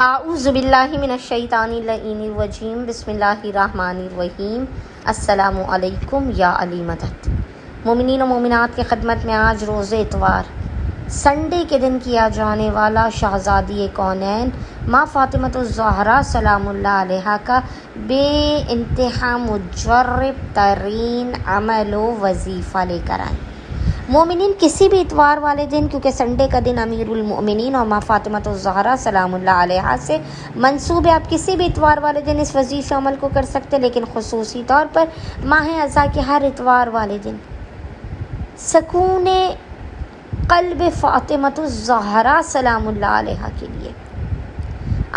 اعوذ باللہ من الشیطان اللعین الرجیم بسم اللہ الرحمن الرحیم۔ السلام علیکم یا علی مدد۔ مومنین و مومنات کی خدمت میں آج روز اتوار سنڈے کے دن کیا جانے والا شہزادی کونین ماں فاطمۃ الزہرا سلام اللہ علیہا کا بے انتہا مجرب ترین عمل و وظیفہ لے کر آئیں۔ مومنین کسی بھی اتوار والے دن، کیونکہ سنڈے کا دن امیر المؤمنین اور ماں فاطمۃ الزہرا سلام اللہ علیہا سے منسوب ہے، آپ کسی بھی اتوار والے دن اس وظیفے عمل کو کر سکتے، لیکن خصوصی طور پر ماہ اذا کے ہر اتوار والے دن سکون قلب فاطمۃ الزہرا سلام اللہ علیہا کے لیے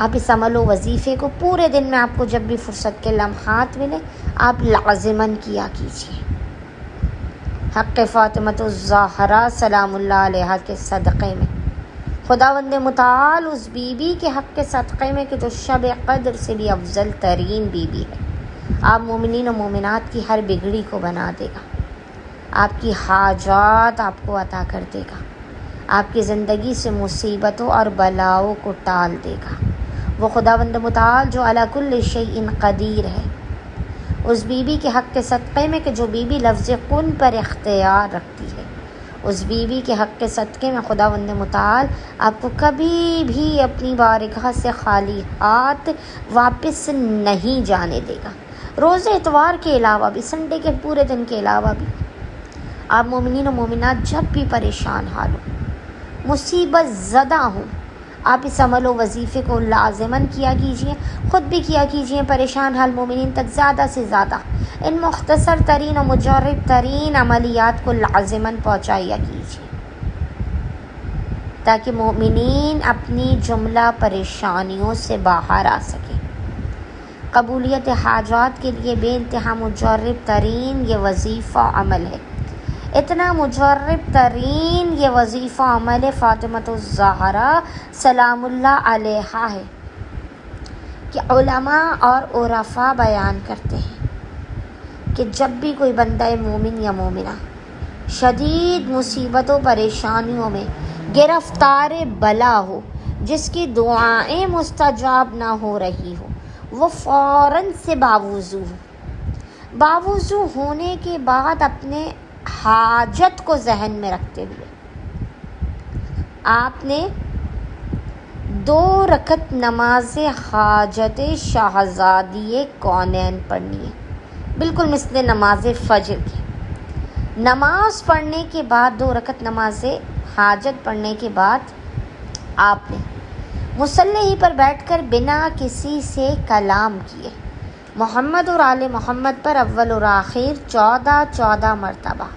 آپ اس عمل و وظیفے کو پورے دن میں، آپ کو جب بھی فرصت کے لمحات ملے، آپ لازماً کیا کیجیے۔ حق فاطمۃ الزہرا سلام اللہ علیہا کے صدقے میں، خداوند متعال اس بی بی کے حق کے صدقے میں کہ جو شب قدر سے بھی افضل ترین بی بی ہے، آپ مومنین و مومنات کی ہر بگڑی کو بنا دے گا، آپ کی حاجات آپ کو عطا کر دے گا، آپ کی زندگی سے مصیبتوں اور بلاؤں کو ٹال دے گا۔ وہ خداوند متعال جو علی کل شیء قدیر ہے، اس بی بی کے حق کے صدقے میں کہ جو بی بی لفظ کن پر اختیار رکھتی ہے، اس بی بی کے حق کے صدقے میں خداوند متعال آپ کو کبھی بھی اپنی بارگاہ سے خالی ہاتھ واپس نہیں جانے دے گا۔ روز اتوار کے علاوہ بھی، سنڈے کے پورے دن کے علاوہ بھی، آپ مومنین و مومنات جب بھی پریشان حال ہوں، مصیبت زدہ ہوں، آپ اس عمل و وظیفے کو لازماً کیا کیجیے، خود بھی کیا کیجیے، پریشان حال مومنین تک زیادہ سے زیادہ ان مختصر ترین اور مجرب ترین عملیات کو لازماً پہنچایا کیجیے، تاکہ مومنین اپنی جملہ پریشانیوں سے باہر آ سکیں۔ قبولیت حاجات کے لیے بے انتہا مجرب ترین یہ وظیفہ عمل ہے، اتنا مجرب ترین یہ وظیفہ عمل فاطمۃ الزہرا سلام اللہ علیہا ہے کہ علماء اور عرفاء بیان کرتے ہیں کہ جب بھی کوئی بندہ مومن یا مومنہ شدید مصیبتوں پریشانیوں میں گرفتار بلا ہو، جس کی دعائیں مستجاب نہ ہو رہی ہو، وہ فوراً سے باوضو ہونے کے بعد اپنے حاجت کو ذہن میں رکھتے ہوئے آپ نے 2 رکعت نماز حاجت شہزادی کونین پڑھنی ہے، بالکل مثل نماز فجر کی۔ نماز پڑھنے کے بعد 2 رکعت نماز حاجت پڑھنے کے بعد آپ نے مصلی ہی پر بیٹھ کر بنا کسی سے کلام کیے محمد اور آل محمد پر اول اور آخر 14 مرتبہ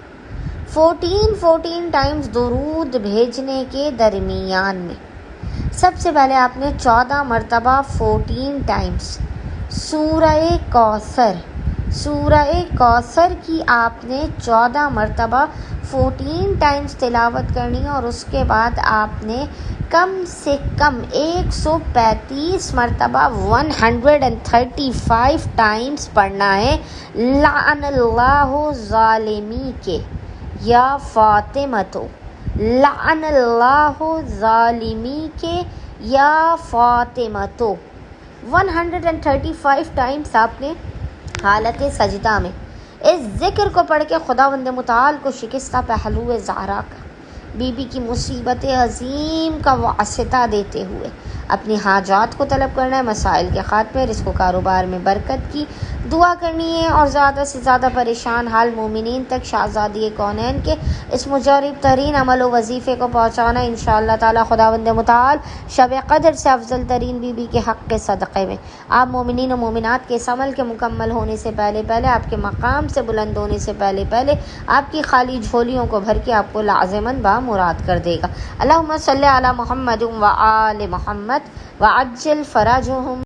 14 ٹائمز درود بھیجنے کے درمیان میں سب سے پہلے آپ نے 14 مرتبہ 14 ٹائمز سورہ کوثر کی آپ نے 14 مرتبہ 14 ٹائمز تلاوت کرنی ہے، اور اس کے بعد آپ نے کم سے کم 135 مرتبہ 135 ٹائمز پڑھنا ہے لعن اللہ ظالمی کے یا فاطمۃ، لعن اللہ ظالمی کے یا فاطمۃ، 135 ٹائمز آپ نے حالت سجدہ میں اس ذکر کو پڑھ کے خداوند متعال کو شکستہ پہلو زہرا کا، بی بی کی مصیبت عظیم کا واسطہ دیتے ہوئے اپنی حاجات کو طلب کرنا ہے، مسائل کے خاتمے، رزق و کاروبار میں برکت کی دعا کرنی ہے، اور زیادہ سے زیادہ پریشان حال مومنین تک شہزادی کونین کے اس مجرب ترین عمل و وظیفے کو پہنچانا ہے۔ انشاءاللہ تعالی خداوند متعال شب قدر سے افضل ترین بی بی کے حق کے صدقے میں آپ مومنین و مومنات کے اس عمل کے مکمل ہونے سے پہلے آپ کے مقام سے بلند ہونے سے پہلے آپ کی خالی جھولیوں کو بھر کے آپ کو لازماً بامراد کر دے گا۔ اللہم صلی علی محمد و آل محمد وعجل فرجہم۔